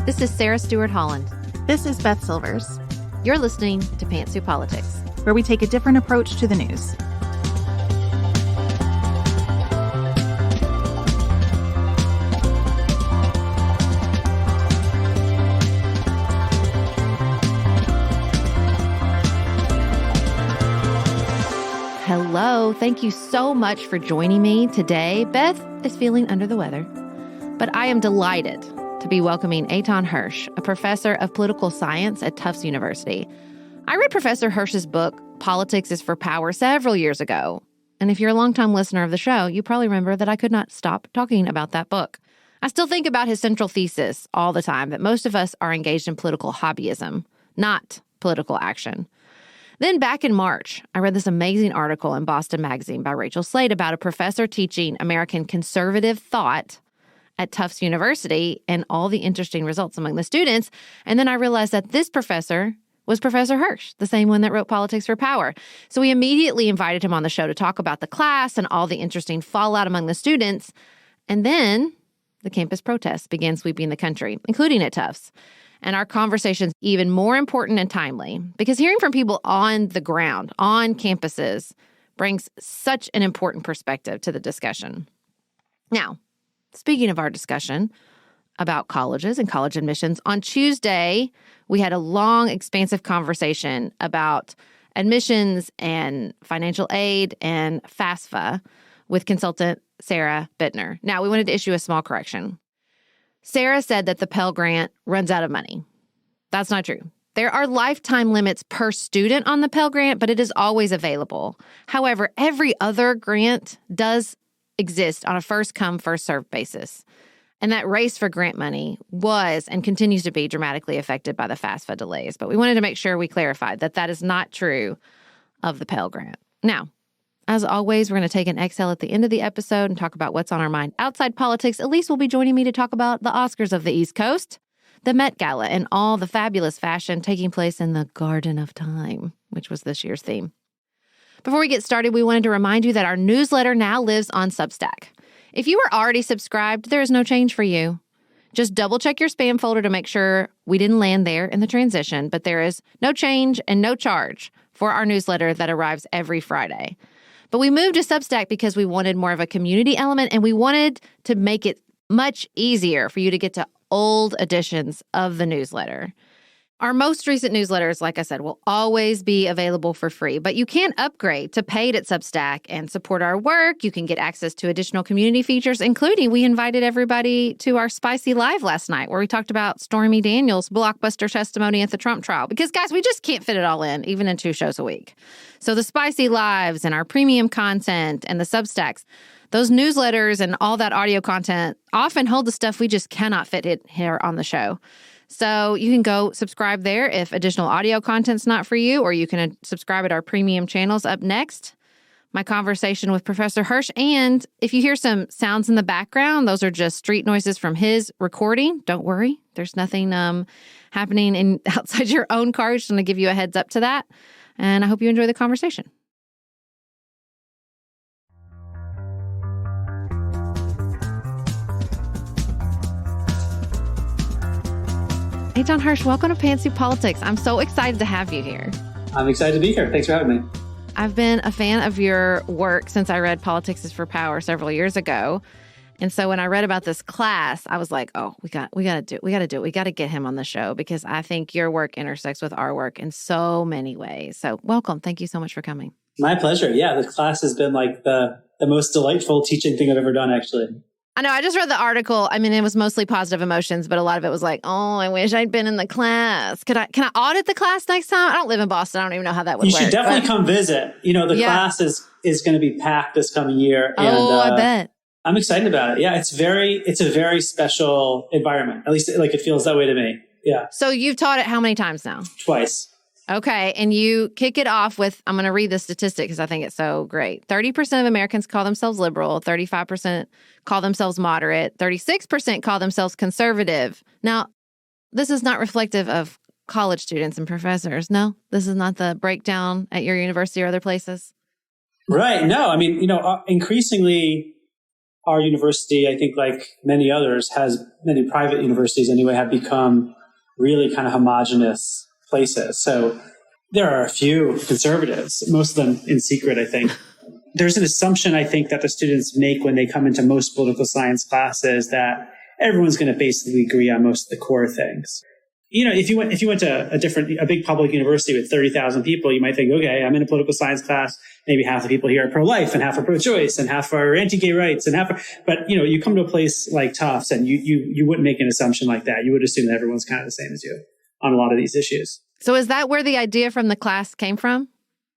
This is Sarah Stewart Holland. This is Beth Silvers. You're listening to Pantsuit Politics, where we take a different approach to the news. Hello. Thank you so much for joining me today. Beth is feeling under the weather, but I am delighted to be welcoming Eitan Hersh, a professor of political science at Tufts University. I read Professor Hersh's book, Politics is for Power, several years ago. And if you're a longtime listener of the show, you probably remember that I could not stop talking about that book. I still think about his central thesis all the time, that most of us are engaged in political hobbyism, not political action. Then back in March, I read this amazing article in Boston Magazine by Rachel Slade about a professor teaching American conservative thought at Tufts University and all the interesting results among the students. And then I realized that this professor was Professor Hersh, the same one that wrote Politics for Power. So we immediately invited him on the show to talk about the class and all the interesting fallout among the students. And then the campus protests began sweeping the country, including at Tufts. And our conversation's even more important and timely because hearing from people on the ground, on campuses, brings such an important perspective to the discussion. Now, speaking of our discussion about colleges and college admissions, on Tuesday, we had a long, expansive conversation about admissions and financial aid and FAFSA with consultant Sarah Bittner. Now, we wanted to issue a small correction. Sarah said that the Pell Grant runs out of money. That's not true. There are lifetime limits per student on the Pell Grant, but it is always available. However, every other grant does exist on a first-come, first-served basis. And that race for grant money was and continues to be dramatically affected by the FAFSA delays. But we wanted to make sure we clarified that that is not true of the Pell Grant. Now, as always, we're going to take an exhale at the end of the episode and talk about what's on our mind outside politics. Elise will be joining me to talk about the Oscars of the East Coast, the Met Gala, and all the fabulous fashion taking place in the Garden of Time, which was this year's theme. Before we get started, we wanted to remind you that our newsletter now lives on Substack. If you were already subscribed, there is no change for you. Just double-check your spam folder to make sure we didn't land there in the transition, but there is no change and no charge for our newsletter that arrives every Friday. But we moved to Substack because we wanted more of a community element, and we wanted to make it much easier for you to get to old editions of the newsletter. Our most recent newsletters, like I said, will always be available for free, but you can upgrade to paid at Substack and support our work. You can get access to additional community features, including we invited everybody to our Spicy Live last night, where we talked about Stormy Daniels' blockbuster testimony at the Trump trial. Because, guys, we just can't fit it all in, even in 2 shows a week. So the Spicy Lives and our premium content and the Substacks, those newsletters and all that audio content often hold the stuff we just cannot fit it here on the show. So you can go subscribe there if additional audio content's not for you, or you can subscribe at our premium channels. Up next, my conversation with Professor Hersh. And if you hear some sounds in the background, those are just street noises from his recording. Don't worry. There's nothing happening outside your own car. Just want to give you a heads up to that. And I hope you enjoy the conversation. Eitan Hersh, welcome to Pantsuit Politics. I'm so excited to have you here. I'm excited to be here. Thanks for having me. I've been a fan of your work since I read Politics is for Power several years ago. And so when I read about this class, I was like, oh, we got to do it. We got to get him on the show because I think your work intersects with our work in so many ways. So welcome. Thank you so much for coming. My pleasure. Yeah, the class has been like the most delightful teaching thing I've ever done, actually. I know. I just read the article. I mean, it was mostly positive emotions, but a lot of it was like, oh, I wish I'd been in the class. Can I audit the class next time? I don't live in Boston. I don't even know how that would work. You should definitely come visit. You know, the class is going to be packed this coming year. And, I bet. I'm excited about it. Yeah, it's a very special environment. At least like it feels that way to me. Yeah. So you've taught it how many times now? Twice. Okay. And you kick it off with, I'm going to read the statistic because I think it's so great. 30% of Americans call themselves liberal, 35% call themselves moderate, 36% call themselves conservative. Now, this is not reflective of college students and professors. No, this is not the breakdown at your university or other places. Right. No, I mean, increasingly our university, I think like many others, many private universities anyway, have become really kind of homogenous places. So there are a few conservatives, most of them in secret, I think. There's an assumption, I think, that the students make when they come into most political science classes that everyone's going to basically agree on most of the core things. If you went to a big public university with 30,000 people, you might think, okay, I'm in a political science class. Maybe half the people here are pro-life and half are pro-choice and half are anti-gay rights but you come to a place like Tufts and you wouldn't make an assumption like that. You would assume that everyone's kind of the same as you on a lot of these issues. So is that where the idea from the class came from?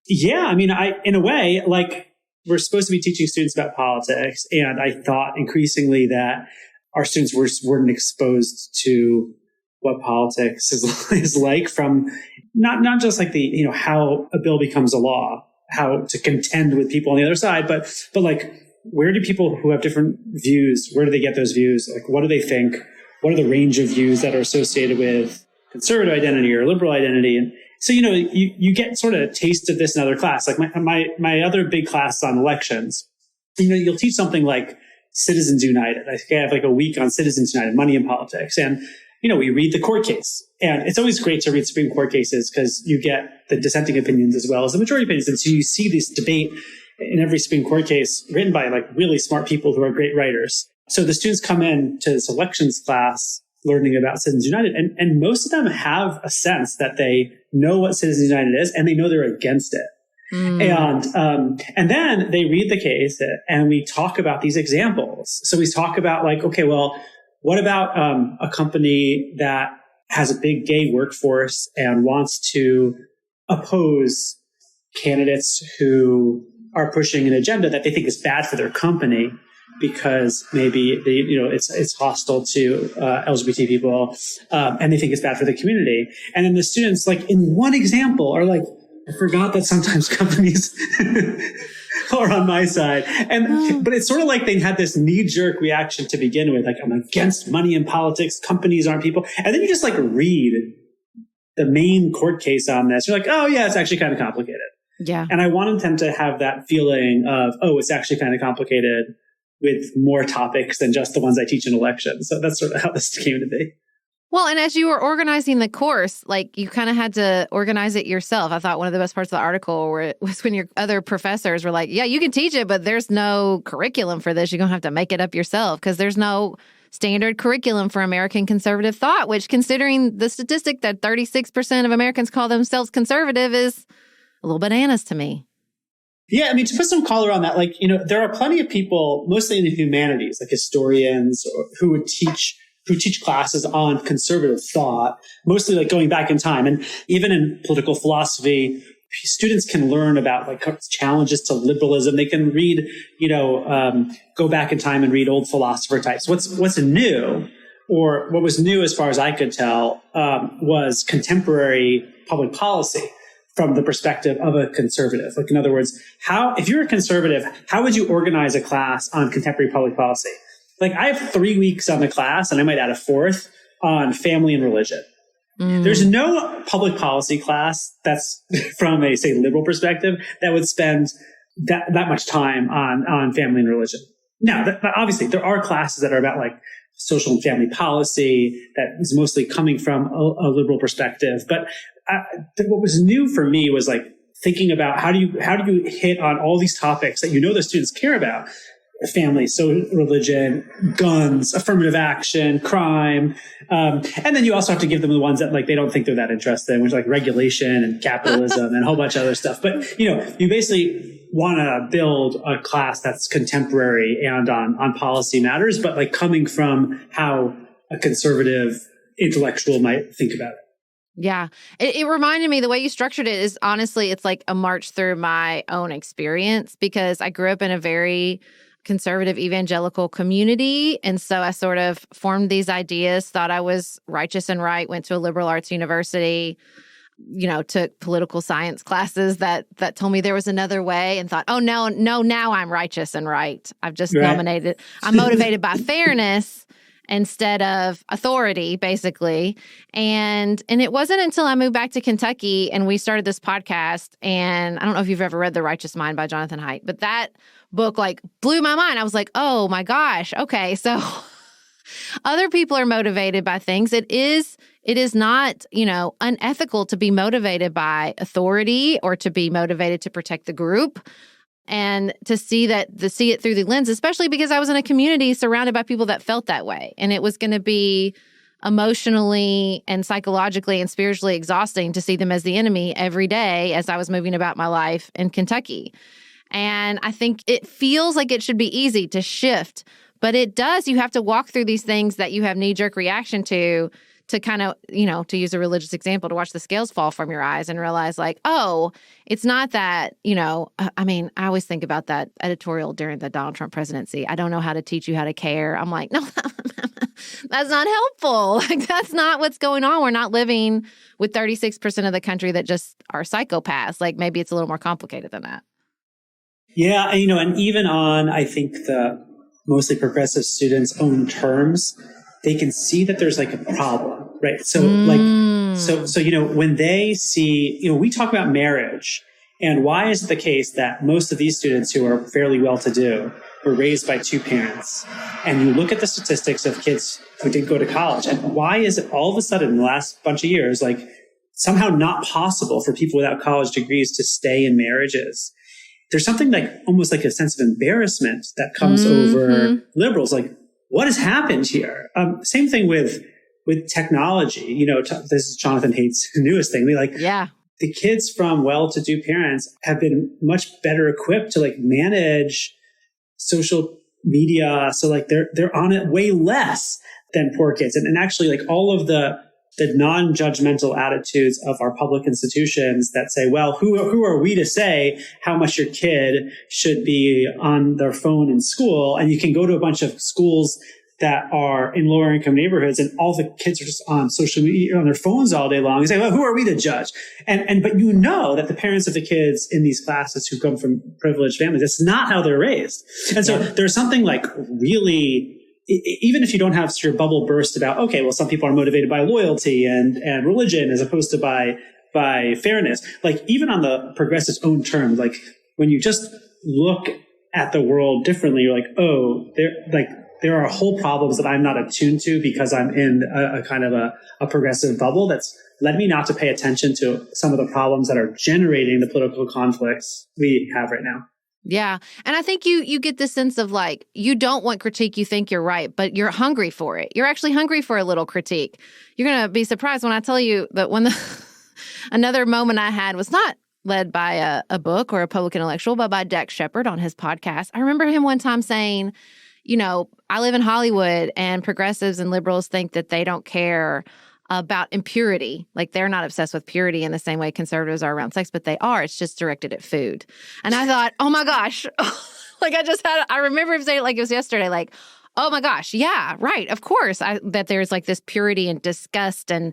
Yeah. I mean, in a way, like we're supposed to be teaching students about politics. And I thought increasingly that our students weren't exposed to what politics is like from not just like the, how a bill becomes a law, how to contend with people on the other side, but like, where do people who have different views, where do they get those views? Like, what do they think? What are the range of views that are associated with conservative identity or liberal identity? And so, you get sort of a taste of this in other class. Like my other big class on elections, you'll teach something like Citizens United. I think I have like a week on Citizens United, money in politics. And we read the court case, and it's always great to read Supreme Court cases because you get the dissenting opinions as well as the majority opinions. And so you see this debate in every Supreme Court case written by like really smart people who are great writers. So the students come in to this elections class learning about Citizens United, and most of them have a sense that they know what Citizens United is and they know they're against it. And then they read the case and we talk about these examples. So we talk about like, okay, well, what about a company that has a big gay workforce and wants to oppose candidates who are pushing an agenda that they think is bad for their company because maybe it's hostile to LGBT people and they think it's bad for the community? And then the students, like in one example, are like, I forgot that sometimes companies are on my side. But it's sort of like they had this knee-jerk reaction to begin with, like, I'm against money in politics, companies aren't people. And then you just like read the main court case on this. You're like, oh yeah, it's actually kind of complicated. Yeah. And I wanted them to have that feeling of, oh, it's actually kind of complicated with more topics than just the ones I teach in elections. So that's sort of how this came to be. Well, and as you were organizing the course, like you kind of had to organize it yourself. I thought one of the best parts of the article was when your other professors were like, yeah, you can teach it, but there's no curriculum for this. You're going to have to make it up yourself because there's no standard curriculum for American conservative thought, which considering the statistic that 36% of Americans call themselves conservative is a little bananas to me. Yeah, I mean, to put some color on that, like, there are plenty of people, mostly in the humanities, like historians who would teach classes on conservative thought, mostly like going back in time. And even in political philosophy, students can learn about like challenges to liberalism. They can read, go back in time and read old philosopher types. What's new, or what was new as far as I could tell, was contemporary public policy from the perspective of a conservative. Like, in other words, if you're a conservative, how would you organize a class on contemporary public policy? Like, I have 3 weeks on the class, and I might add a fourth on family and religion. There's no public policy class that's from a, say, liberal perspective that would spend that much time on family and religion. Now, obviously, there are classes that are about like social and family policy that is mostly coming from a liberal perspective. But what was new for me was like thinking about how do you hit on all these topics that the students care about. Family, so religion, guns, affirmative action, crime. And then you also have to give them the ones that like they don't think they're that interested in, which are like regulation and capitalism and a whole bunch of other stuff. But, you basically want to build a class that's contemporary and on policy matters, but like coming from how a conservative intellectual might think about it. Yeah. It reminded me, the way you structured it is honestly, it's like a march through my own experience because I grew up in a very conservative evangelical community. And so I sort of formed these ideas, thought I was righteous and right, went to a liberal arts university, took political science classes that told me there was another way and thought, oh, no, now I'm righteous and right. I've just I'm motivated by fairness. instead of authority, basically. And it wasn't until I moved back to Kentucky and we started this podcast, and I don't know if you've ever read The Righteous Mind by Jonathan Haidt, but that book like blew my mind. I was like, oh my gosh, okay, so other people are motivated by things. It is not, unethical to be motivated by authority or to be motivated to protect the group. And to see it through the lens, especially because I was in a community surrounded by people that felt that way. And it was going to be emotionally and psychologically and spiritually exhausting to see them as the enemy every day as I was moving about my life in Kentucky. And I think it feels like it should be easy to shift, but it does. You have to walk through these things that you have knee-jerk reaction to kind of, to use a religious example, to watch the scales fall from your eyes and realize like, oh, it's not that, I always think about that editorial during the Donald Trump presidency. I don't know how to teach you how to care. I'm like, no, that's not helpful. Like, that's not what's going on. We're not living with 36% of the country that just are psychopaths. Like, maybe it's a little more complicated than that. Yeah. And even on, I think, the mostly progressive students' own terms, they can see that there's like a problem, right? So when they see, we talk about marriage, and why is it the case that most of these students who are fairly well-to-do were raised by two parents? And you look at the statistics of kids who didn't go to college, and why is it all of a sudden in the last bunch of years, like somehow not possible for people without college degrees to stay in marriages? There's something like almost like a sense of embarrassment that comes over liberals, like, what has happened here? Same thing with technology. This is Jonathan Haidt's newest thing. The kids from well-to-do parents have been much better equipped to like manage social media. So like they're on it way less than poor kids. And actually like all of the non-judgmental attitudes of our public institutions that say, well, who are we to say how much your kid should be on their phone in school? And you can go to a bunch of schools that are in lower income neighborhoods and all the kids are just on social media, on their phones all day long, and say, well, who are we to judge? But that the parents of the kids in these classes who come from privileged families, that's not how they're raised. And so there's something like really, even if you don't have your bubble burst about, okay, well, some people are motivated by loyalty and religion as opposed to by fairness. Like even on the progressive's own terms, like when you just look at the world differently, you're like, oh, there are whole problems that I'm not attuned to because I'm in a kind of a progressive bubble that's led me not to pay attention to some of the problems that are generating the political conflicts we have right now. Yeah. And I think you get this sense of like, you don't want critique, you think you're right, but you're hungry for it. You're actually hungry for a little critique. You're going to be surprised when I tell you that when another moment I had was not led by a book or a public intellectual, but by Dex Shepard on his podcast. I remember him one time saying, I live in Hollywood and progressives and liberals think that they don't care about impurity. Like they're not obsessed with purity in the same way conservatives are around sex, but they are. It's just directed at food. And I thought, oh my gosh, I remember him saying it like it was yesterday, like, oh my gosh, yeah, right, of course, that there's like this purity and disgust and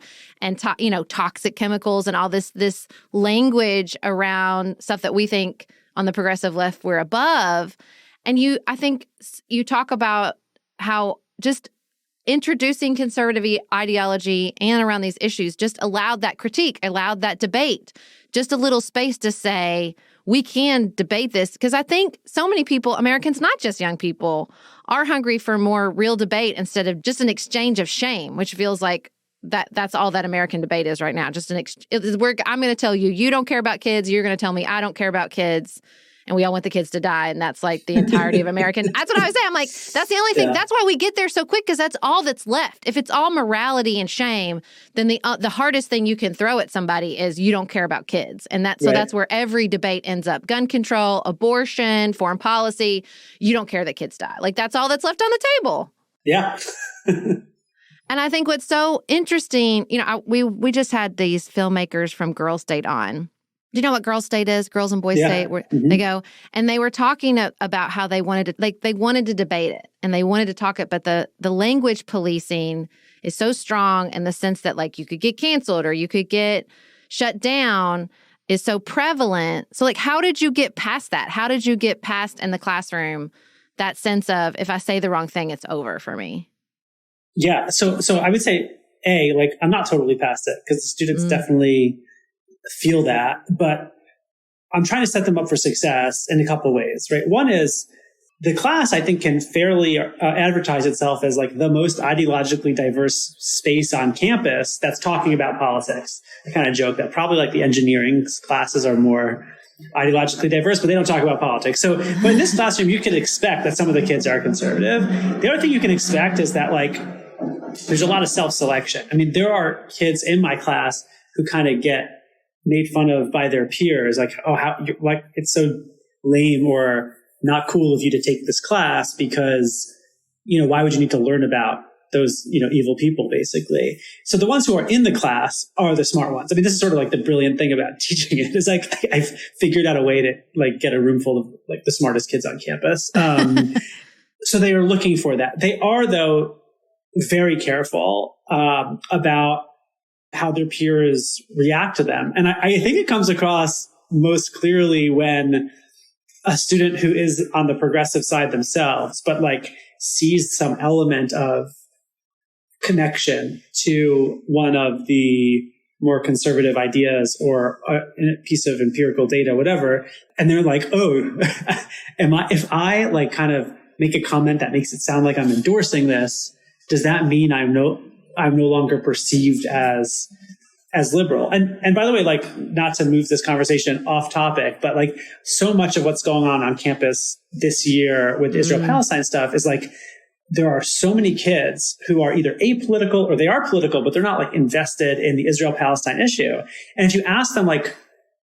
toxic chemicals and all this language around stuff that we think on the progressive left we're above. And I think you talk about how just introducing conservative ideology and around these issues just allowed that critique, allowed that debate, just a little space to say, we can debate this. Because I think so many people, Americans, not just young people, are hungry for more real debate instead of just an exchange of shame, which feels like that's all that American debate is right now. Just I'm going to tell you, you don't care about kids. You're going to tell me I don't care about kids. And we all want the kids to die. And that's like the entirety of American. That's what I was saying. I'm like, that's the only thing. Yeah. That's why we get there so quick, because that's all that's left. If it's all morality and shame, then the hardest thing you can throw at somebody is you don't care about kids. And that's where every debate ends up. Gun control, abortion, foreign policy. You don't care that kids die. Like that's all that's left on the table. Yeah. And I think what's so interesting, we just had these filmmakers from Girl State on. Do you know what Girl State is? Girls and Boys State. Where they go, and they were talking about how they wanted to debate it, and they wanted to talk it, but the language policing is so strong in the sense that like you could get canceled or you could get shut down is so prevalent. So like, how did you get past that? How did you get past in the classroom that sense of if I say the wrong thing, it's over for me? Yeah. So I would say, like, I'm not totally past it because the students definitely feel that, but I'm trying to set them up for success in a couple of ways, right? One is the class, I think, can fairly advertise itself as like the most ideologically diverse space on campus that's talking about politics. I kind of joke that probably like the engineering classes are more ideologically diverse, but they don't talk about politics. So, but in this classroom, you can expect that some of the kids are conservative. The other thing you can expect is that like there's a lot of self-selection. I mean, there are kids in my class who kind of get made fun of by their peers, like, oh, how, like, it's so lame or not cool of you to take this class because, you know, why would you need to learn about those, you know, evil people, basically. So the ones who are in the class are the smart ones. I mean, this is sort of like the brilliant thing about teaching it is like, I've figured out a way to like get a room full of like the smartest kids on campus. So they are looking for that. They are, though, very careful about how their peers react to them. And I think it comes across most clearly when a student who is on the progressive side themselves, but like sees some element of connection to one of the more conservative ideas or a piece of empirical data, whatever. And they're like, oh, if I like kind of make a comment that makes it sound like I'm endorsing this, does that mean I'm no longer perceived as liberal? And by the way, like, not to move this conversation off topic, but like so much of what's going on campus this year with Israel-Palestine stuff is like, there are so many kids who are either apolitical or they are political, but they're not like invested in the Israel-Palestine issue. And if you ask them like,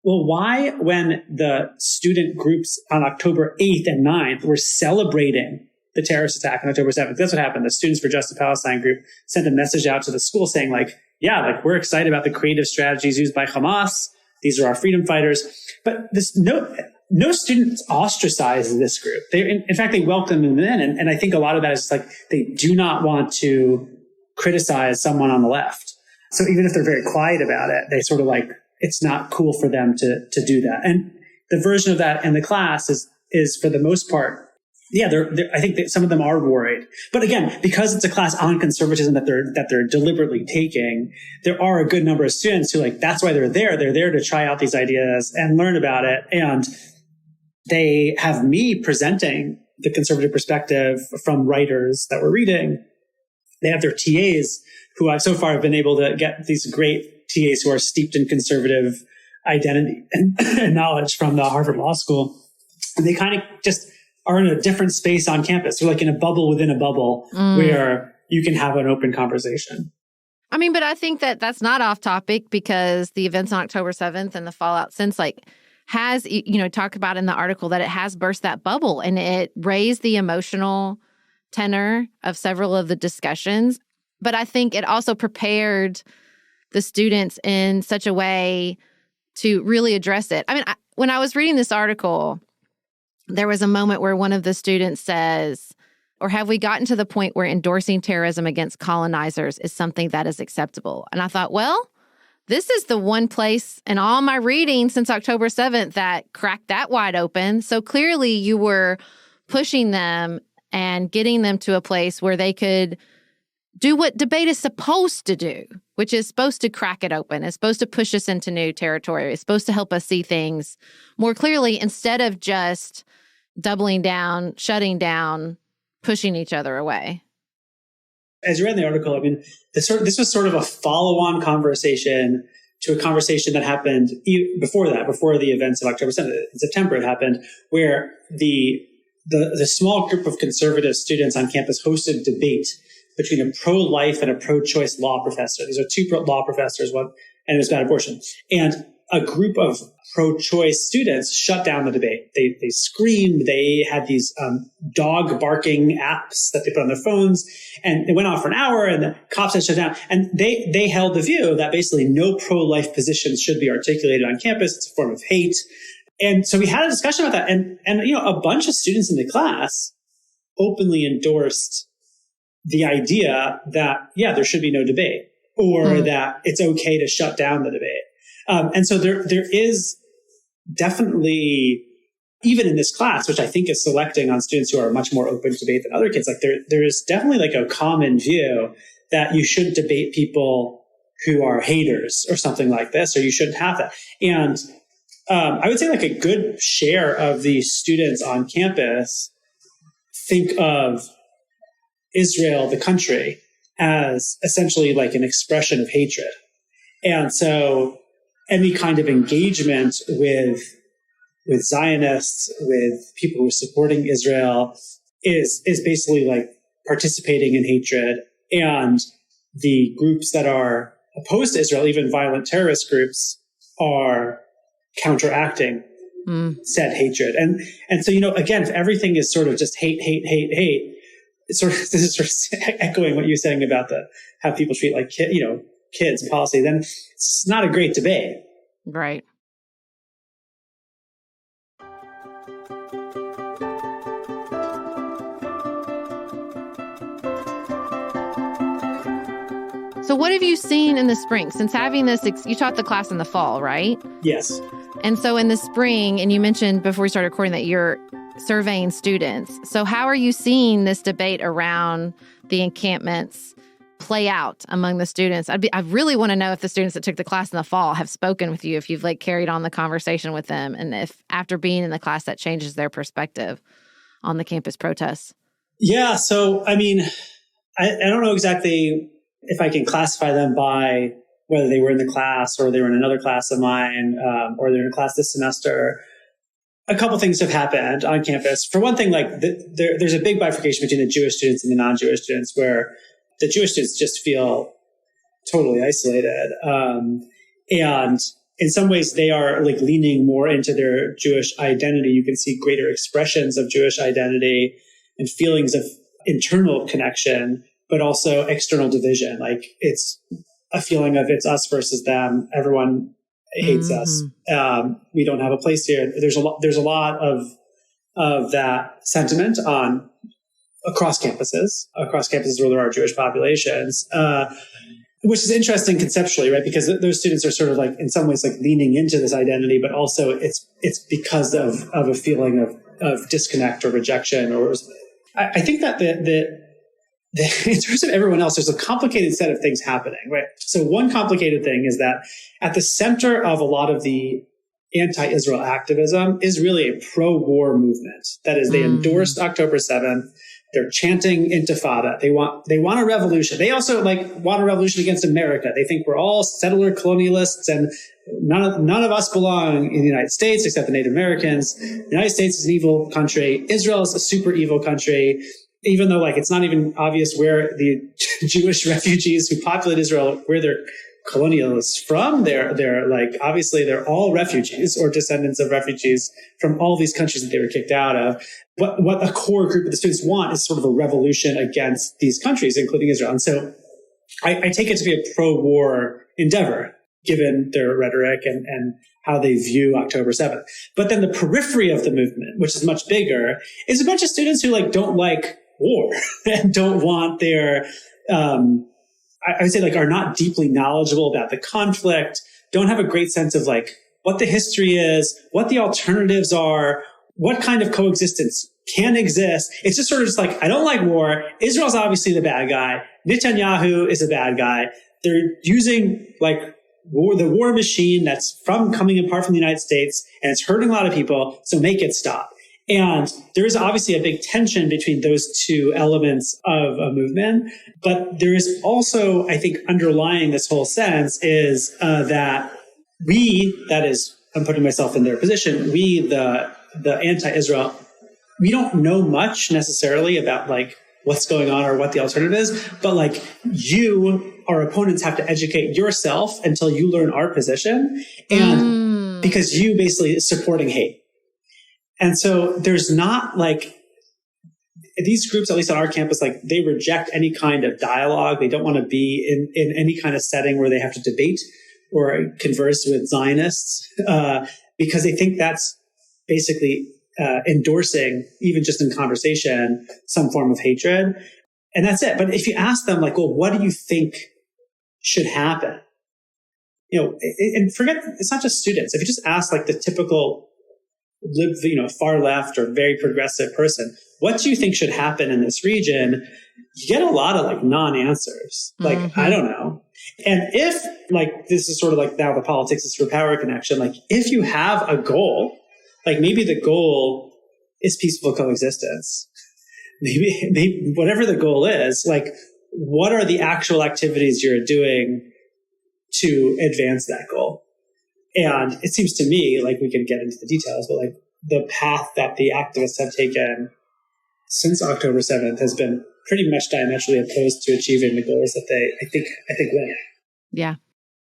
well, why, when the student groups on October 8th and 9th were celebrating the terrorist attack on October 7th, that's what happened. The Students for Justice Palestine group sent a message out to the school saying like, yeah, like we're excited about the creative strategies used by Hamas. These are our freedom fighters. But this no students ostracize this group. They, in fact, they welcome them in. And I think a lot of that is like, they do not want to criticize someone on the left. So even if they're very quiet about it, they sort of like, it's not cool for them to do that. And the version of that in the class is for the most part, yeah, I think that some of them are worried. But again, because it's a class on conservatism that they're deliberately taking, there are a good number of students who like, that's why they're there. They're there to try out these ideas and learn about it. And they have me presenting the conservative perspective from writers that we're reading. They have their TAs who I've so far have been able to get these great TAs who are steeped in conservative identity and knowledge from the Harvard Law School. And they kind of just are in a different space on campus. They're like in a bubble within a bubble where you can have an open conversation. I mean, but I think that that's not off topic because the events on October 7th and the fallout since like has, you know, talked about in the article that it has burst that bubble and it raised the emotional tenor of several of the discussions. But I think it also prepared the students in such a way to really address it. I mean, when I was reading this article, there was a moment where one of the students says, or have we gotten to the point where endorsing terrorism against colonizers is something that is acceptable? And I thought, well, this is the one place in all my reading since October 7th that cracked that wide open. So clearly you were pushing them and getting them to a place where they could do what debate is supposed to do, which is supposed to crack it open. It's supposed to push us into new territory. It's supposed to help us see things more clearly instead of just doubling down, shutting down, pushing each other away. As you read in the article, I mean, this was sort of a follow-on conversation to a conversation that happened before the events of October 7th. In September, it happened where the small group of conservative students on campus hosted a debate between a pro-life and a pro-choice law professor. These are two law professors, and it was about abortion. And a group of pro-choice students shut down the debate. They screamed. They had these dog barking apps that they put on their phones, and it went on for an hour. And the cops had shut down. And they held the view that basically no pro-life positions should be articulated on campus. It's a form of hate. And so we had a discussion about that. And you know, a bunch of students in the class openly endorsed the idea that there should be no debate, or that it's okay to shut down the debate. And so there is definitely even in this class, which I think is selecting on students who are much more open to debate than other kids, like there is definitely like a common view that you shouldn't debate people who are haters or something like this, or you shouldn't have that. And I would say like a good share of the students on campus think of Israel, the country, as essentially like an expression of hatred. And so any kind of engagement with Zionists, with people who are supporting Israel is basically like participating in hatred. And the groups that are opposed to Israel, even violent terrorist groups, are counteracting said hatred. And so, again, if everything is sort of just hate, it's sort of, this is sort of echoing what you're saying about how people treat like kids policy, then it's not a great debate. Right. So what have you seen in the spring? Since having this, you taught the class in the fall, right? Yes. And so in the spring, and you mentioned before we started recording that you're surveying students. So how are you seeing this debate around the encampments play out among the students? I really want to know if the students that took the class in the fall have spoken with you, if you've like carried on the conversation with them, and if after being in the class that changes their perspective on the campus protests. Yeah. So, I mean, I don't know exactly if I can classify them by whether they were in the class or they were in another class of mine, or they're in a class this semester. A couple things have happened on campus. For one thing, like there's a big bifurcation between the Jewish students and the non-Jewish students, where the Jewish students just feel totally isolated. And in some ways, they are like leaning more into their Jewish identity. You can see greater expressions of Jewish identity and feelings of internal connection, but also external division. Like it's a feeling of it's us versus them. Everyone hates us. We don't have a place here. There's a lot of that sentiment across campuses where there are Jewish populations, which is interesting conceptually, right? Because those students are sort of like in some ways like leaning into this identity, but also it's because of a feeling of disconnect or rejection. Or I think that in terms of everyone else, there's a complicated set of things happening, right? So one complicated thing is that at the center of a lot of the anti-Israel activism is really a pro-war movement. That is, they endorsed October 7th. They're chanting Intifada. They want a revolution. They also want a revolution against America. They think we're all settler colonialists and none of us belong in the United States except the Native Americans. The United States is an evil country. Israel is a super evil country. Even though it's not even obvious where the Jewish refugees who populate Israel, where they're colonialists from, they're like, obviously they're all refugees or descendants of refugees from all these countries that they were kicked out of. What a core group of the students want is sort of a revolution against these countries, including Israel. And so I take it to be a pro-war endeavor, given their rhetoric and how they view October 7th. But then the periphery of the movement, which is much bigger, is a bunch of students who don't like war and don't want their, I would say are not deeply knowledgeable about the conflict, don't have a great sense of what the history is, what the alternatives are, what kind of coexistence can exist. It's just sort of I don't like war. Israel's obviously the bad guy. Netanyahu is a bad guy. They're using the war machine that's coming apart from the United States, and it's hurting a lot of people. So make it stop. And there is obviously a big tension between those two elements of a movement. But there is also, I think, underlying this whole sense is that I'm putting myself in their position, the anti-Israel, we don't know much necessarily about what's going on or what the alternative is. But you, our opponents, have to educate yourself until you learn our position. And because you basically is supporting hate. And so there's not these groups, at least on our campus, they reject any kind of dialogue. They don't want to be in any kind of setting where they have to debate or converse with Zionists, because they think that's basically endorsing, even just in conversation, some form of hatred. And that's it. But if you ask them well, what do you think should happen? And forget, it's not just students. If you just ask the typical far left or very progressive person, what do you think should happen in this region? You get a lot of like non-answers. Like, I don't know. And if like, this is sort of like now the politics is for power connection. Like if you have a goal, like maybe the goal is peaceful coexistence. Maybe whatever the goal is, like what are the actual activities you're doing to advance that goal? And it seems to me like we can get into the details, but like the path that the activists have taken since October 7th has been pretty much diametrically opposed to achieving the goals that they, I think win. Yeah.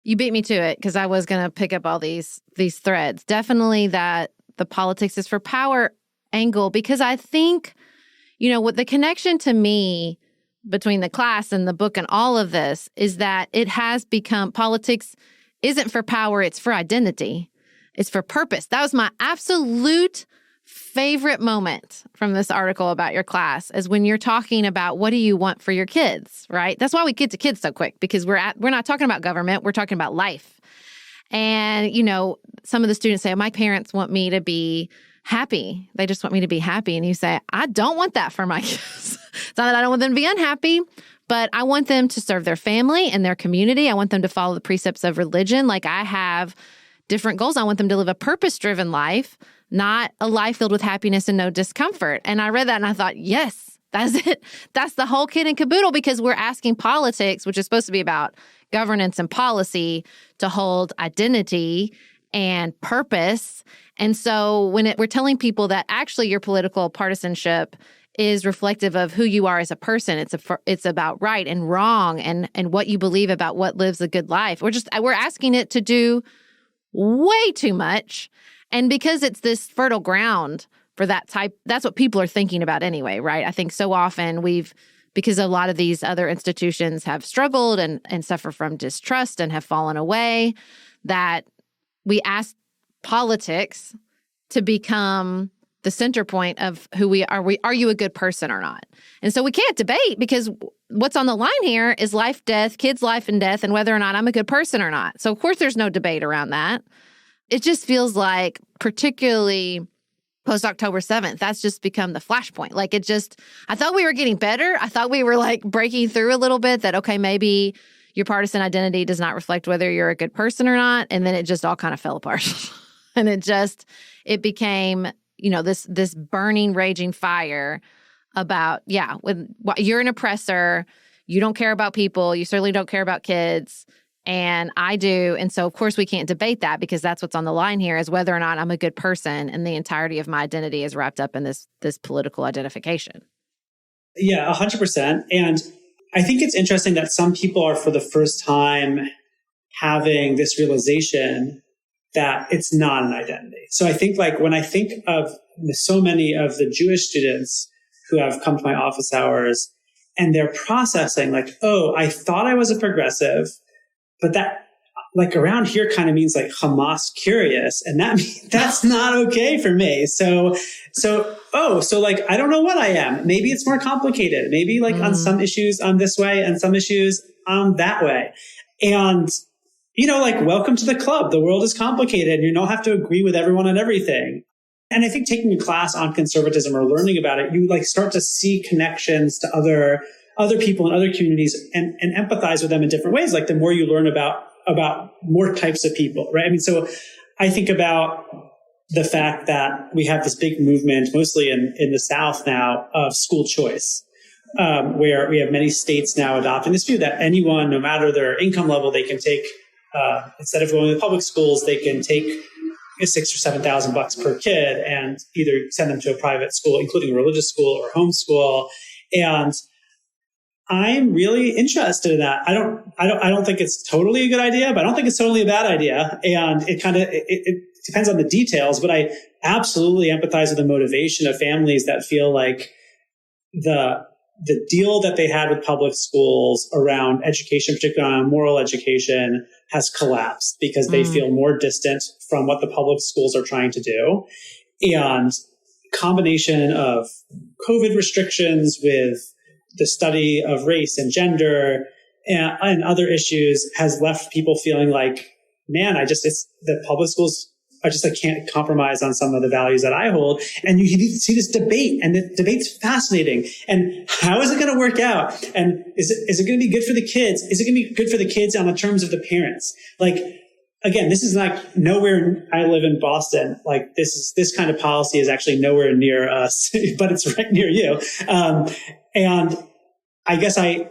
You beat me to it because I was going to pick up all these threads. Definitely that the politics is for power angle, because I think, what the connection to me between the class and the book and all of this is that it has become politics isn't for power, it's for identity. It's for purpose. That was my absolute favorite moment from this article about your class, is when you're talking about what do you want for your kids, right? That's why we get to kids so quick, because we're not talking about government, we're talking about life. And, some of the students say, my parents want me to be happy. They just want me to be happy. And you say, I don't want that for my kids. It's not that I don't want them to be unhappy, but I want them to serve their family and their community. I want them to follow the precepts of religion. Like I have different goals. I want them to live a purpose-driven life, not a life filled with happiness and no discomfort. And I read that and I thought, yes, that's it. That's the whole kit and caboodle, because we're asking politics, which is supposed to be about governance and policy, to hold identity and purpose. And so when we're telling people that actually your political partisanship is reflective of who you are as a person, it's about right and wrong and what you believe about what lives a good life. We're asking it to do way too much. And because it's this fertile ground for that type, that's what people are thinking about anyway, right? I think so often because a lot of these other institutions have struggled and suffer from distrust and have fallen away, that we ask politics to become the center point of who we are. Are you a good person or not? And so we can't debate, because what's on the line here is life, death, kids' life and death, and whether or not I'm a good person or not. So of course there's no debate around that. It just feels like, particularly post-October 7th, that's just become the flashpoint. Like I thought we were getting better. I thought we were like breaking through a little bit, that, okay, maybe your partisan identity does not reflect whether you're a good person or not. And then it just all kind of fell apart. And it became, this burning, raging fire about, you're an oppressor. You don't care about people. You certainly don't care about kids. And I do. And so, of course, we can't debate that, because that's what's on the line here, is whether or not I'm a good person. And the entirety of my identity is wrapped up in this political identification. Yeah, 100%. And I think it's interesting that some people are for the first time having this realization that it's not an identity. So I think like when I think of so many of the Jewish students who have come to my office hours, and they're processing like, oh, I thought I was a progressive, but that like around here kind of means like Hamas curious. And that's not okay for me. So like, I don't know what I am. Maybe it's more complicated. Maybe like on some issues I'm this way and some issues I'm that way. And, like, welcome to the club. The world is complicated. You don't have to agree with everyone on everything. And I think taking a class on conservatism or learning about it, you like start to see connections to other people in other communities and empathize with them in different ways. Like the more you learn about more types of people, right? I mean, so I think about the fact that we have this big movement, mostly in the South now, of school choice, where we have many states now adopting this view that anyone, no matter their income level, they can take, instead of going to public schools, they can take $6,000 or $7,000 per kid and either send them to a private school, including a religious school or homeschool. And I'm really interested in that. I don't think it's totally a good idea, but I don't think it's totally a bad idea. And it depends on the details, but I absolutely empathize with the motivation of families that feel like the deal that they had with public schools around education, particularly around moral education, has collapsed because they feel more distant from what the public schools are trying to do. And combination of COVID restrictions with the study of race and gender and other issues has left people feeling like, man, the public schools I just can't compromise on some of the values that I hold. And you see this debate, and the debate's fascinating. And how is it going to work out? And is it going to be good for the kids? Is it going to be good for the kids on the terms of the parents? Like, again, this is like nowhere. I live in Boston. Like this kind of policy is actually nowhere near us, but it's right near you. And I guess I'm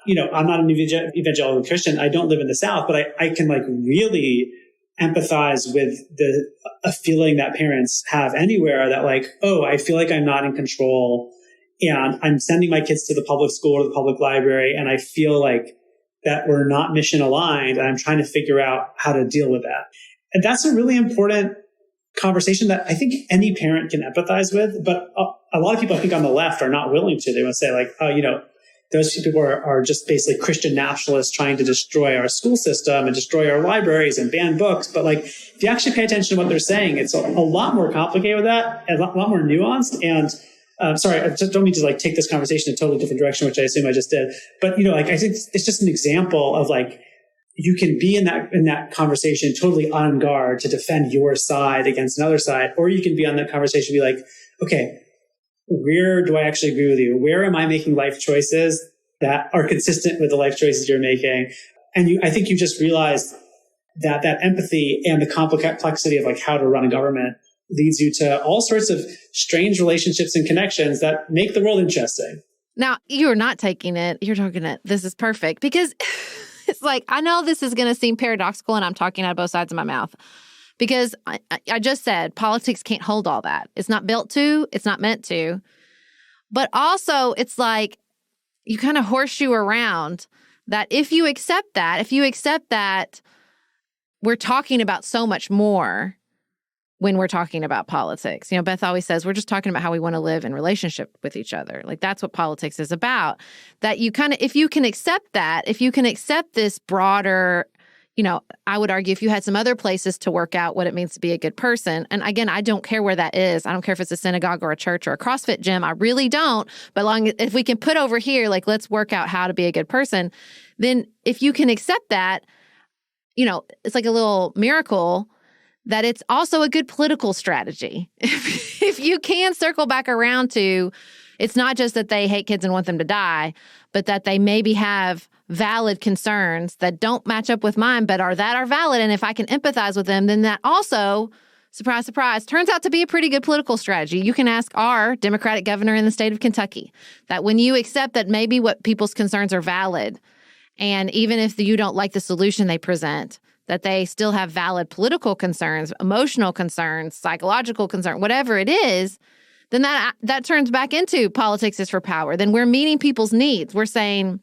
not an evangelical Christian. I don't live in the South, but I can like really empathize with a feeling that parents have anywhere that like, oh, I feel like I'm not in control, and I'm sending my kids to the public school or the public library, and I feel like that we're not mission aligned, and I'm trying to figure out how to deal with that. And that's a really important conversation that I think any parent can empathize with, but a lot of people I think on the left are not willing to. They want to say like, oh, those people are just basically Christian nationalists trying to destroy our school system and destroy our libraries and ban books. But like, if you actually pay attention to what they're saying, it's a lot more complicated with that, and a lot more nuanced. And sorry, I just don't mean to like take this conversation in a totally different direction, which I assume I just did. But I think it's just an example of like, you can be in that conversation totally on guard to defend your side against another side, or you can be on that conversation and be like, okay, where do I actually agree with you? Where am I making life choices that are consistent with the life choices you're making? And I think you just realized that empathy and the complexity of like how to run a government leads you to all sorts of strange relationships and connections that make the world interesting. Now, you're not taking it. You're talking it. This is perfect, because it's like, I know this is going to seem paradoxical, and I'm talking out of both sides of my mouth. Because I just said politics can't hold all that. It's not built to. It's not meant to. But also, it's like you kind of horseshoe around that if you accept that we're talking about so much more when we're talking about politics. Beth always says, we're just talking about how we want to live in relationship with each other. Like, that's what politics is about. That you kind of, if you can accept this broader, I would argue if you had some other places to work out what it means to be a good person. And again, I don't care where that is. I don't care if it's a synagogue or a church or a CrossFit gym. I really don't. But if we can put over here, like, let's work out how to be a good person, then if you can accept that, it's like a little miracle that it's also a good political strategy. If you can circle back around to, it's not just that they hate kids and want them to die, but that they maybe have valid concerns that don't match up with mine, but are valid. And if I can empathize with them, then that also, surprise, surprise, turns out to be a pretty good political strategy. You can ask our Democratic governor in the state of Kentucky that when you accept that maybe what people's concerns are valid, and even if you don't like the solution they present, that they still have valid political concerns, emotional concerns, psychological concerns, whatever it is, then that turns back into politics is for power. Then we're meeting people's needs. We're saying,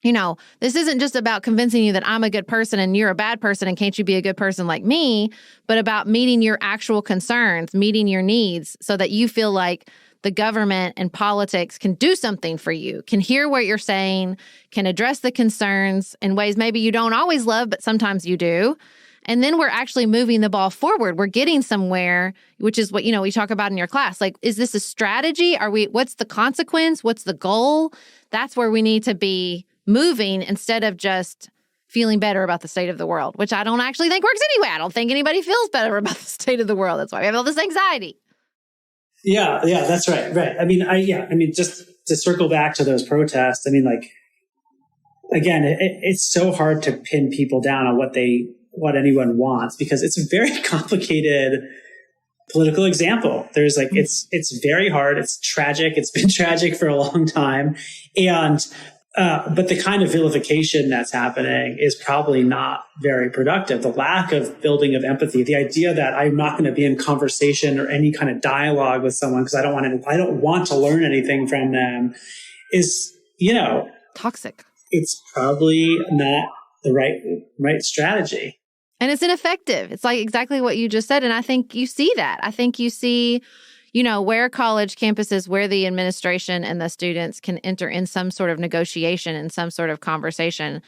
this isn't just about convincing you that I'm a good person and you're a bad person and can't you be a good person like me, but about meeting your actual concerns, meeting your needs so that you feel like the government and politics can do something for you, can hear what you're saying, can address the concerns in ways maybe you don't always love, but sometimes you do. And then we're actually moving the ball forward. We're getting somewhere, which is what, we talk about in your class. Like, is this a strategy? What's the consequence? What's the goal? That's where we need to be moving instead of just feeling better about the state of the world, which I don't actually think works anyway. I don't think anybody feels better about the state of the world. That's why we have all this anxiety. Yeah, that's right. Right. I mean, just to circle back to those protests, again, it's so hard to pin people down on what anyone wants, because it's a very complicated political example. There's it's very hard. It's tragic. It's been tragic for a long time. And, but the kind of vilification that's happening is probably not very productive. The lack of building of empathy, the idea that I'm not going to be in conversation or any kind of dialogue with someone because I don't want to learn anything from them is, toxic. It's probably not the right strategy. And it's ineffective. It's like exactly what you just said. And I think you see that. I think you see, where college campuses, where the administration and the students can enter in some sort of negotiation and some sort of conversation.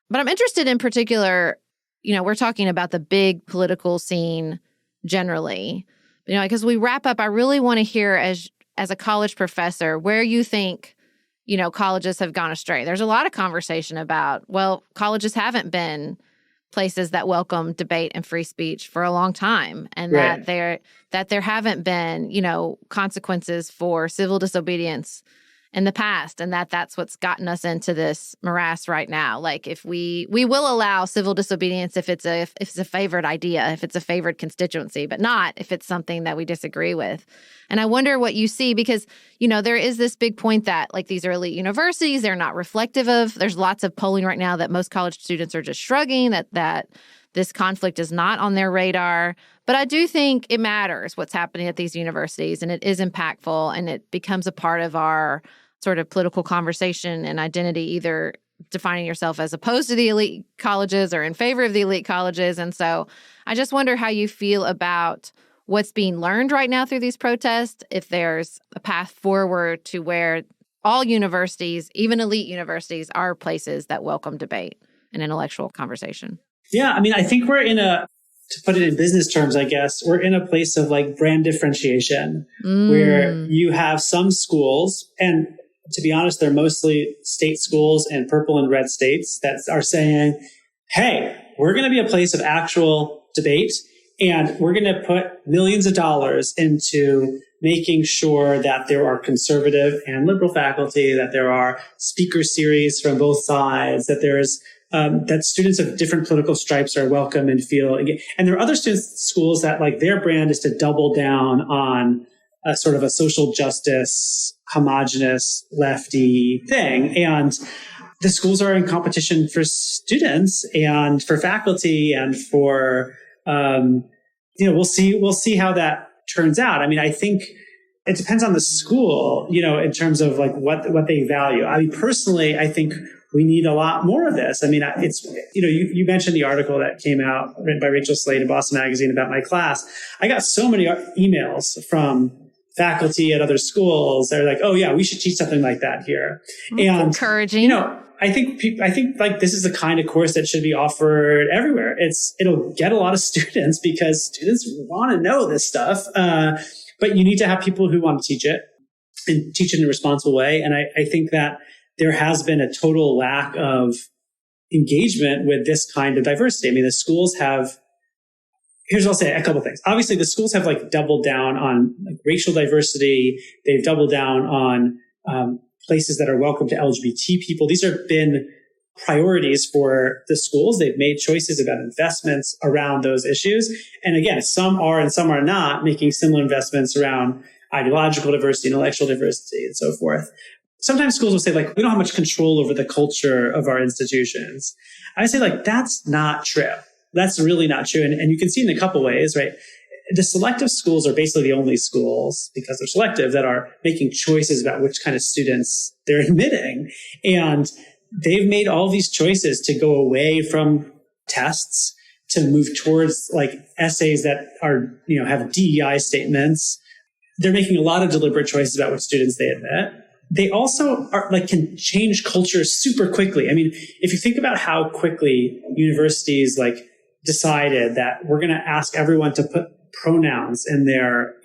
But I'm interested in particular, we're talking about the big political scene generally. Because we wrap up, I really want to hear as a college professor where you think, colleges have gone astray. There's a lot of conversation about, colleges haven't been places that welcome debate and free speech for a long time, and Right. that there haven't been, consequences for civil disobedience in the past, and that's what's gotten us into this morass right now. Like, if we will allow civil disobedience if it's a favored idea, if it's a favored constituency, but not if it's something that we disagree with. And I wonder what you see, because, there is this big point that, like, these are elite universities, they're not reflective of, there's lots of polling right now that most college students are just shrugging, that this conflict is not on their radar. But I do think it matters what's happening at these universities, and it is impactful, and it becomes a part of our sort of political conversation and identity, either defining yourself as opposed to the elite colleges or in favor of the elite colleges. And so I just wonder how you feel about what's being learned right now through these protests, if there's a path forward to where all universities, even elite universities, are places that welcome debate and intellectual conversation. Yeah, I mean, I think we're to put it in business terms, I guess, we're in a place of like brand differentiation where you have some schools, and to be honest, they're mostly state schools in purple and red states that are saying, hey, we're going to be a place of actual debate, and we're going to put millions of dollars into making sure that there are conservative and liberal faculty, that there are speaker series from both sides, that there's that students of different political stripes are welcome and feel. And there are other schools that, like, their brand is to double down on a sort of a social justice, homogenous, lefty thing. And the schools are in competition for students and for faculty and for, we'll see how that turns out. I mean, I think it depends on the school, in terms of like what they value. I mean, personally, I think we need a lot more of this. I mean, it's, you mentioned the article that came out written by Rachel Slade in Boston Magazine about my class. I got so many emails from faculty at other schools. They're like, oh yeah, we should teach something like that here. That's and encouraging. I think like this is the kind of course that should be offered everywhere. It'll get a lot of students because students want to know this stuff. But you need to have people who want to teach it and teach it in a responsible way. And I think that there has been a total lack of engagement with this kind of diversity. I mean, the schools have, here's what I'll say, a couple of things. Obviously, the schools have like doubled down on like racial diversity. They've doubled down on places that are welcome to LGBT people. These have been priorities for the schools. They've made choices about investments around those issues. And again, some are and some are not making similar investments around ideological diversity, intellectual diversity, and so forth. Sometimes schools will say, like, we don't have much control over the culture of our institutions. I say, like, that's not true. That's really not true. And you can see in a couple ways, right? The selective schools are basically the only schools, because they're selective, that are making choices about which kind of students they're admitting. And they've made all these choices to go away from tests, to move towards like essays that are, have DEI statements. They're making a lot of deliberate choices about which students they admit. They also are like can change culture super quickly. I mean, if you think about how quickly universities like decided that we're going to ask everyone to put pronouns in their,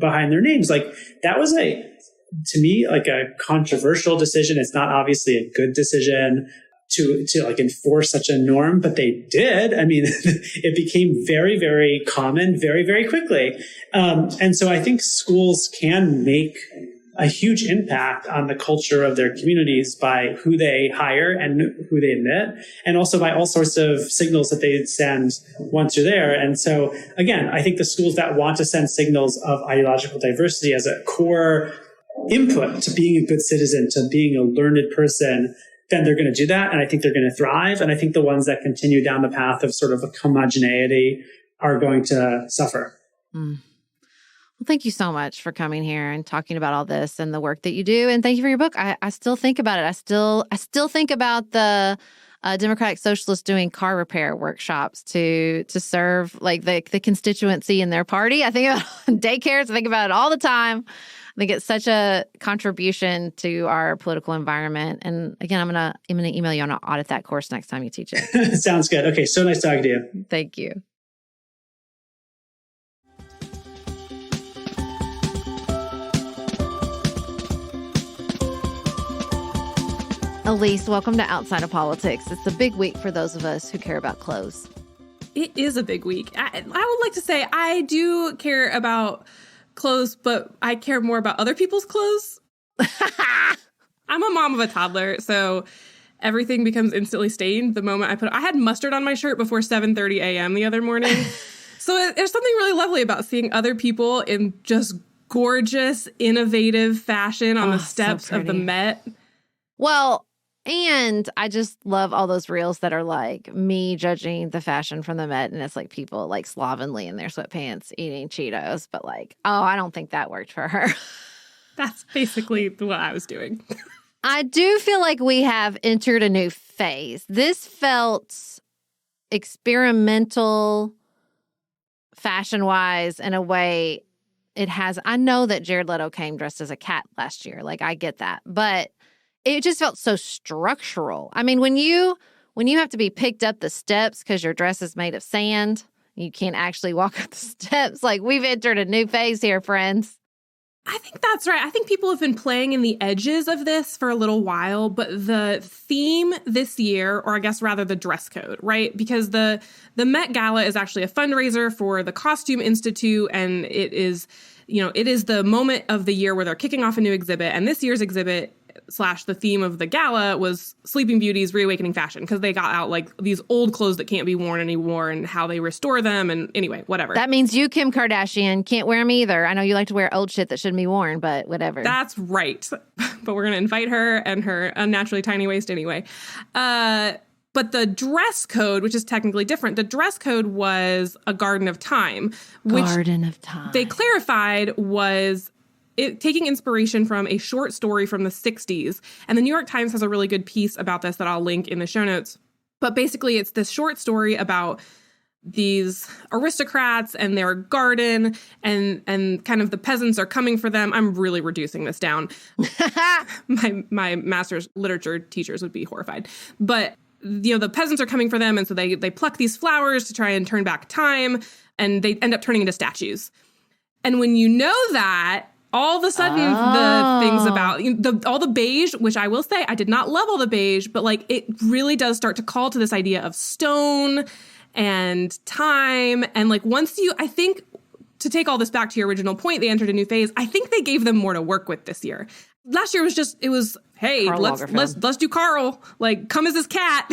behind their names, like that was to me, like a controversial decision. It's not obviously a good decision to like enforce such a norm, but they did. I mean, it became very, very common very, very quickly. And so I think schools can make a huge impact on the culture of their communities by who they hire and who they admit, and also by all sorts of signals that they send once you're there. And so, again, I think the schools that want to send signals of ideological diversity as a core input to being a good citizen, to being a learned person, then they're going to do that. And I think they're going to thrive. And I think the ones that continue down the path of sort of a homogeneity are going to suffer. Mm. Well, thank you so much for coming here and talking about all this and the work that you do. And thank you for your book. I still think about it. I still think about the Democratic Socialists doing car repair workshops to serve like the constituency in their party. I think about daycares. I think about it all the time. I think it's such a contribution to our political environment. And again, I'm gonna email you. I'm gonna audit that course next time you teach it. Sounds good. Okay, so nice talking to you. Thank you. Elise, welcome to Outside of Politics. It's a big week for those of us who care about clothes. It is a big week. I would like to say I do care about clothes, but I care more about other people's clothes. I'm a mom of a toddler, so everything becomes instantly stained the moment I had mustard on my shirt before 7:30 a.m. the other morning. So there's something really lovely about seeing other people in just gorgeous, innovative fashion on the steps of the Met. Well, and I just love all those reels that are like me judging the fashion from the Met, and it's like people like slovenly in their sweatpants eating Cheetos, but like, oh, I don't think that worked for her. That's basically what I was doing. I do feel like we have entered a new phase. This felt experimental fashion-wise in a way it has. I know that Jared Leto came dressed as a cat last year. Like, I get that. But it just felt so structural. I mean, when you have to be picked up the steps because your dress is made of sand, you can't actually walk up the steps. Like, we've entered a new phase here, friends. I think that's right. I think people have been playing in the edges of this for a little while, but the theme this year, or I guess rather the dress code, right? Because the Met Gala is actually a fundraiser for the Costume Institute, and it is the moment of the year where they're kicking off a new exhibit. And this year's exhibit / the theme of the gala was Sleeping Beauty's Reawakening Fashion, because they got out like these old clothes that can't be worn anymore and how they restore them. And anyway, whatever. That means you, Kim Kardashian, can't wear them either. I know you like to wear old shit that shouldn't be worn, but whatever. That's right. But we're going to invite her and her unnaturally tiny waist anyway. But the dress code, which is technically different, the dress code was a Garden of Time. Garden of Time. They clarified was taking inspiration from a short story from the 60s. And the New York Times has a really good piece about this that I'll link in the show notes. But basically, it's this short story about these aristocrats and their garden, and kind of the peasants are coming for them. I'm really reducing this down. My master's literature teachers would be horrified. But the peasants are coming for them, and so they pluck these flowers to try and turn back time, and they end up turning into statues. And when you know that, all of a sudden, the things about all the beige, which I will say I did not love all the beige, but like it really does start to call to this idea of stone and time. And like I think to take all this back to your original point, they entered a new phase. I think they gave them more to work with this year. Last year was hey, Karl let's do Carl, like come as this cat.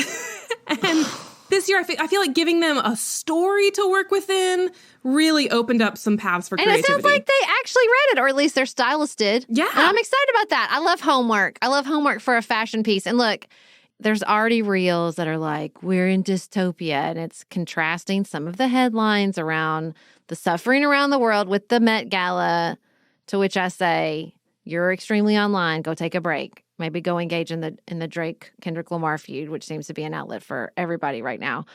And this year I feel like giving them a story to work within really opened up some paths for creativity. And it sounds like they actually read it, or at least their stylist did. Yeah. And I'm excited about that. I love homework. I love homework for a fashion piece. And look, there's already reels that are like, we're in dystopia, and it's contrasting some of the headlines around the suffering around the world with the Met Gala, to which I say, you're extremely online. Go take a break. Maybe go engage in the Drake-Kendrick Lamar feud, which seems to be an outlet for everybody right now.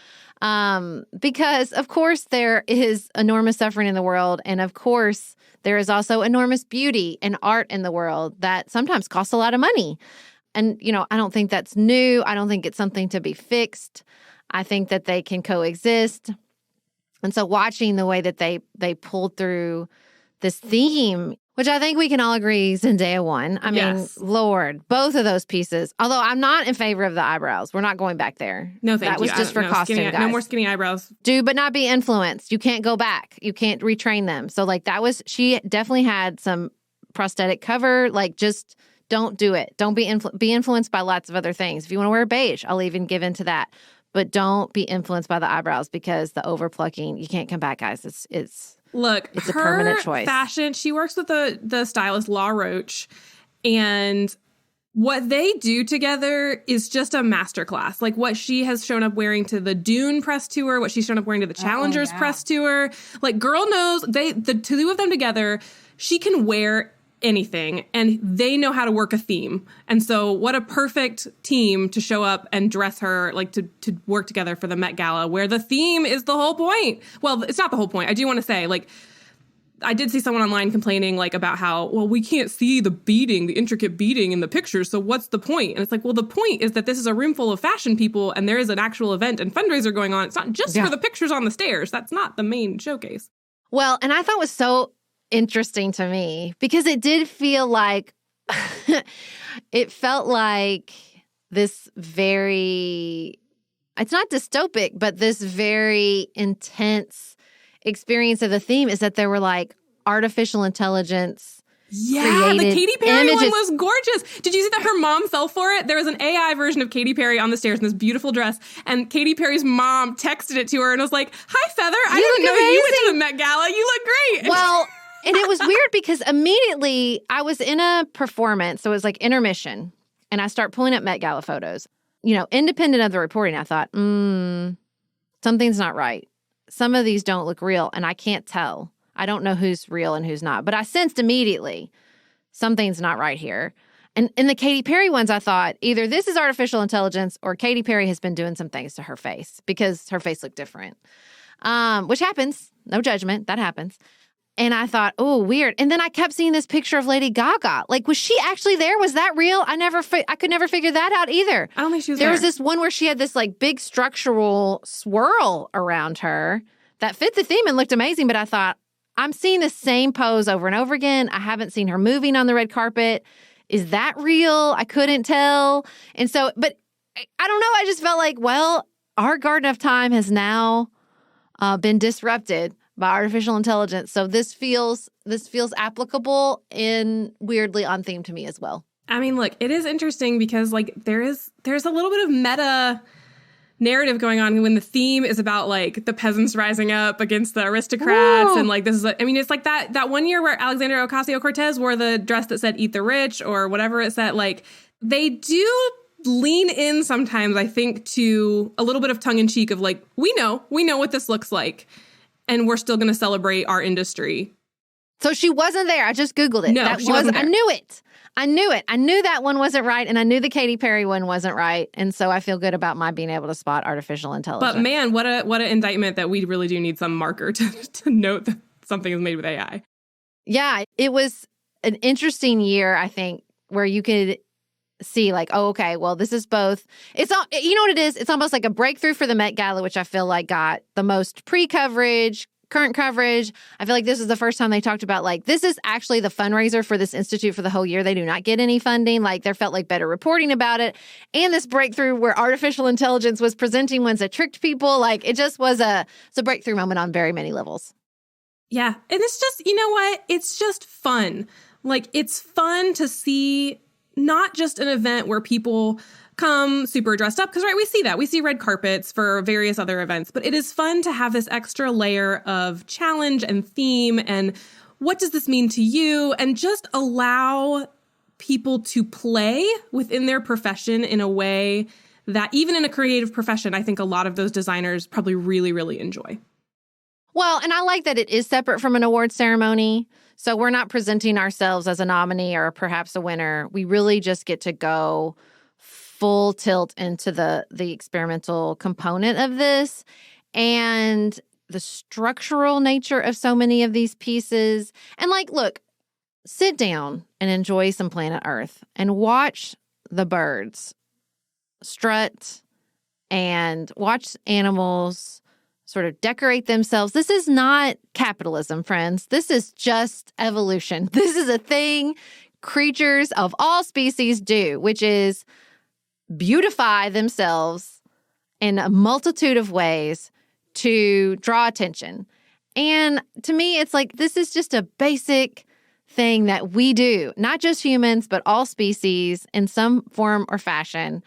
Because, of course, there is enormous suffering in the world. And, of course, there is also enormous beauty and art in the world that sometimes costs a lot of money. And, I don't think that's new. I don't think it's something to be fixed. I think that they can coexist. And so watching the way that they pulled through this theme, which I think we can all agree Zendaya won. I mean, Lord, both of those pieces. Although I'm not in favor of the eyebrows. We're not going back there. No, thank you. That was just for costume, guys. No more skinny eyebrows. Do, but not be influenced. You can't go back. You can't retrain them. So, like, she definitely had some prosthetic cover. Like, just don't do it. Don't be influenced by lots of other things. If you want to wear beige, I'll even give in to that. But don't be influenced by the eyebrows, because the overplucking, you can't come back, guys. It's a permanent choice. Fashion, she works with the stylist Law Roach, and what they do together is just a masterclass. Like what she has shown up wearing to the Dune press tour, what she's shown up wearing to the Challengers press tour. Like, girl knows, the two of them together, she can wear anything, and they know how to work a theme. And so what a perfect team to show up and dress her, like to work together for the Met Gala, where the theme is the whole point. Well, it's not the whole point. I do want to say, like, I did see someone online complaining like about how, well, we can't see the intricate beading in the pictures, so what's the point? And it's like, well, the point is that this is a room full of fashion people, and there is an actual event and fundraiser going on. It's not just for the pictures on the stairs. That's not the main showcase. Well, and I thought it was so interesting to me because it did feel like it felt like this very, it's not dystopic, but this very intense experience of the theme is that there were like artificial intelligence. Yeah, the Katy Perry one was gorgeous. Did you see that her mom fell for it? There was an AI version of Katy Perry on the stairs in this beautiful dress, and Katy Perry's mom texted it to her and was like, "Hi, Feather, I didn't know you went to the Met Gala. You look great." Well, and it was weird because immediately I was in a performance, so it was like intermission, and I start pulling up Met Gala photos. You know, independent of the reporting, I thought, something's not right. Some of these don't look real, and I can't tell. I don't know who's real and who's not. But I sensed immediately something's not right here. And in the Katy Perry ones, I thought either this is artificial intelligence or Katy Perry has been doing some things to her face because her face looked different, which happens. No judgment. That happens. And I thought, oh, weird. And then I kept seeing this picture of Lady Gaga. Like, was she actually there? Was that real? I could never figure that out either. I don't think she was there. There was this one where she had this like big structural swirl around her that fit the theme and looked amazing. But I thought, I'm seeing the same pose over and over again. I haven't seen her moving on the red carpet. Is that real? I couldn't tell. And so, but I don't know. I just felt like, well, our Garden of Time has now been disrupted by artificial intelligence. So this feels applicable and weirdly on theme to me as well. I mean, look, it is interesting because like there's a little bit of meta narrative going on when the theme is about like the peasants rising up against the aristocrats. Ooh. And like this is it's like that one year where Alexandria Ocasio-Cortez wore the dress that said "Eat the Rich" or whatever it said. Like they do lean in sometimes, I think, to a little bit of tongue in cheek of like, we know what this looks like and we're still going to celebrate our industry. So she wasn't there. I just Googled it. No, she wasn't there. I knew it. I knew that one wasn't right, and I knew the Katy Perry one wasn't right, and so I feel good about my being able to spot artificial intelligence. But man, what an indictment that we really do need some marker to note that something is made with AI. Yeah, it was an interesting year, I think, where you could see like, oh, okay, well, this is both. It's all, you know what it is? It's almost like a breakthrough for the Met Gala, which I feel like got the most pre-coverage, current coverage. I feel like this is the first time they talked about like, this is actually the fundraiser for this institute for the whole year. They do not get any funding. Like there felt like better reporting about it. And this breakthrough where artificial intelligence was presenting ones that tricked people. Like it just was it's a breakthrough moment on very many levels. Yeah. And it's just, you know what? It's just fun. Like it's fun to see not just an event where people come super dressed up, because right, we see that. We see red carpets for various other events, but it is fun to have this extra layer of challenge and theme and what does this mean to you, and just allow people to play within their profession in a way that even in a creative profession, I think a lot of those designers probably really, really enjoy. Well, and I like that it is separate from an award ceremony. So we're not presenting ourselves as a nominee or perhaps a winner. We really just get to go full tilt into the experimental component of this and the structural nature of so many of these pieces. And like, look, sit down and enjoy some Planet Earth and watch the birds strut and watch animals sort of decorate themselves. This is not capitalism, friends. This is just evolution. This is a thing creatures of all species do, which is beautify themselves in a multitude of ways to draw attention. And to me, it's like, this is just a basic thing that we do, not just humans, but all species in some form or fashion.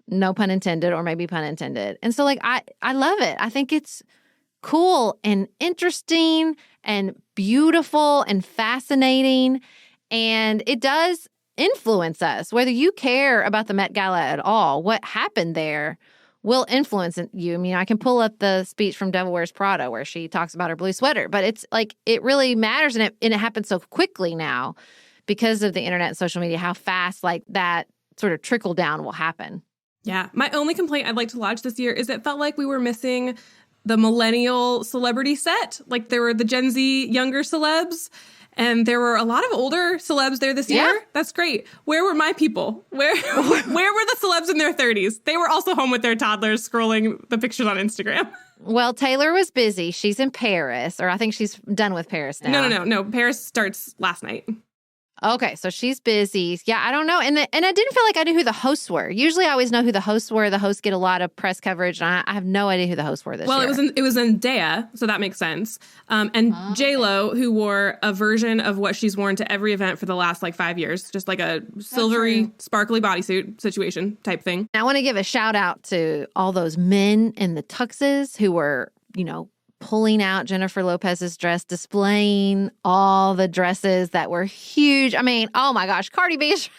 No pun intended, or maybe pun intended. And so like, I love it. I think it's cool and interesting and beautiful and fascinating. And it does influence us, whether you care about the Met Gala at all. What happened there will influence you. I mean, I can pull up the speech from Devil Wears Prada where she talks about her blue sweater, but it's like, it really matters. And it happens so quickly now because of the internet and social media, how fast like that sort of trickle down will happen. Yeah. My only complaint I'd like to lodge this year is it felt like we were missing the millennial celebrity set. Like there were the Gen Z younger celebs, and there were a lot of older celebs there this year. That's great. Where were my people? Where were the celebs in their 30s? They were also home with their toddlers scrolling the pictures on Instagram. Well, Taylor was busy. She's in Paris, or I think she's done with Paris now. No. Paris starts last night. Okay, so she's busy. Yeah, I don't know. And I didn't feel like I knew who the hosts were. Usually I always know who the hosts were. The hosts get a lot of press coverage, and I have no idea who the hosts were this year. Well, it was Zendaya, so that makes sense. And J-Lo, who wore a version of what she's worn to every event for the last 5 years, just like a silvery, sparkly bodysuit situation type thing. I want to give a shout out to all those men in the tuxes who were, pulling out Jennifer Lopez's dress, displaying all the dresses that were huge. I mean, oh my gosh, Cardi B's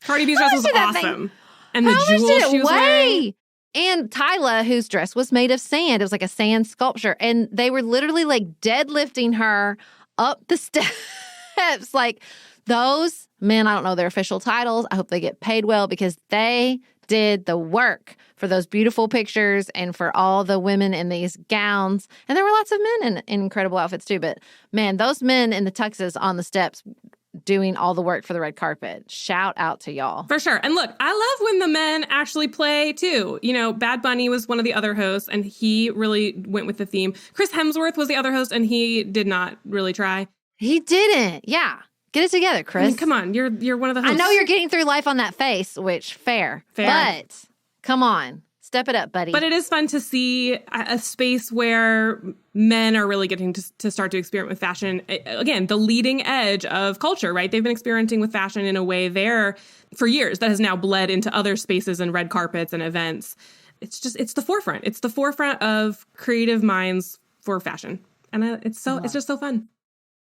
dress was awesome. And the jewels she was wearing. And Tyla, whose dress was made of sand. It was like a sand sculpture. And they were literally deadlifting her up the steps. Those men, I don't know their official titles. I hope they get paid well because they did the work for those beautiful pictures and for all the women in these gowns. And there were lots of men in incredible outfits too. But man, those men in the tuxes on the steps doing all the work for the red carpet. Shout out to y'all. For sure. And look, I love when the men actually play too. Bad Bunny was one of the other hosts and he really went with the theme. Chris Hemsworth was the other host and he did not really try. He didn't. Yeah. Get it together, Chris. I mean, come on. You're one of the hosts. I know you're getting through life on that face, which fair. But come on. Step it up, buddy. But it is fun to see a space where men are really getting to start to experiment with fashion. Again, the leading edge of culture, right? They've been experimenting with fashion in a way there for years that has now bled into other spaces and red carpets and events. It's the forefront. It's the forefront of creative minds for fashion. And it's just so fun.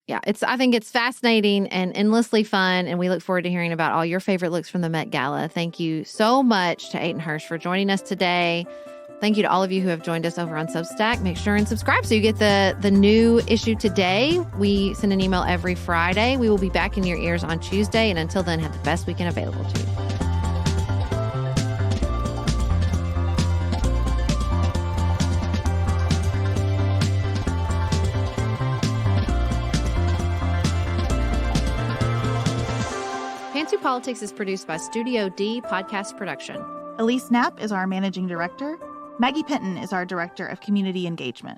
Yeah, I think it's fascinating and endlessly fun, and we look forward to hearing about all your favorite looks from the Met Gala. Thank you so much to Eitan Hersh for joining us today. Thank you to all of you who have joined us over on Substack. Make sure and subscribe so you get the new issue today. We send an email every Friday. We will be back in your ears on Tuesday, and until then, have the best weekend available to you. Pantsuit Politics is produced by Studio D Podcast Production. Elise Knapp is our managing director. Maggie Pinton is our director of community engagement.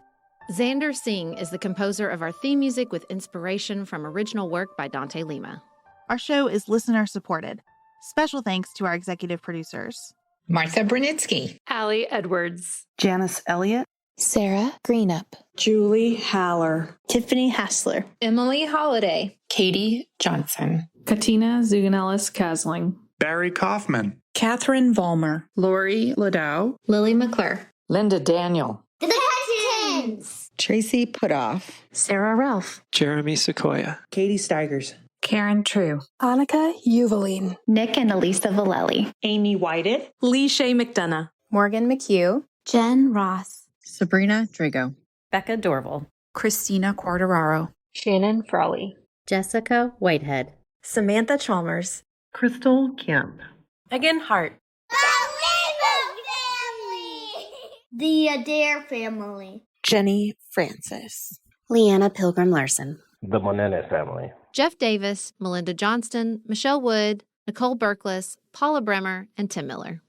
Xander Singh is the composer of our theme music with inspiration from original work by Dante Lima. Our show is listener supported. Special thanks to our executive producers: Martha Brunitsky, Allie Edwards, Janice Elliott, Sarah Greenup, Julie Haller, Tiffany Hassler, Emily Holiday, Katie Johnson, Katina Zuganellis-Kasling, Barry Kaufman, Catherine Vollmer, Lori Ladow, Lily McClure, Linda Daniel, The Hutchins, Tracy Putoff, Sarah Ralph, Jeremy Sequoia, Katie Steigers, Karen True, Annika Uvaline, Nick and Elisa Valelli, Amy Whited, Lee Shea McDonough, Morgan McHugh, Jen Ross, Sabrina Drago, Becca Dorval, Christina Quartararo, Shannon Frawley, Jessica Whitehead, Samantha Chalmers, Crystal Kemp, Megan Hart, The Adair family, Jenny Francis, Leanna Pilgrim Larson, the Monene family, Jeff Davis, Melinda Johnston, Michelle Wood, Nicole Berkless, Paula Bremer, and Tim Miller.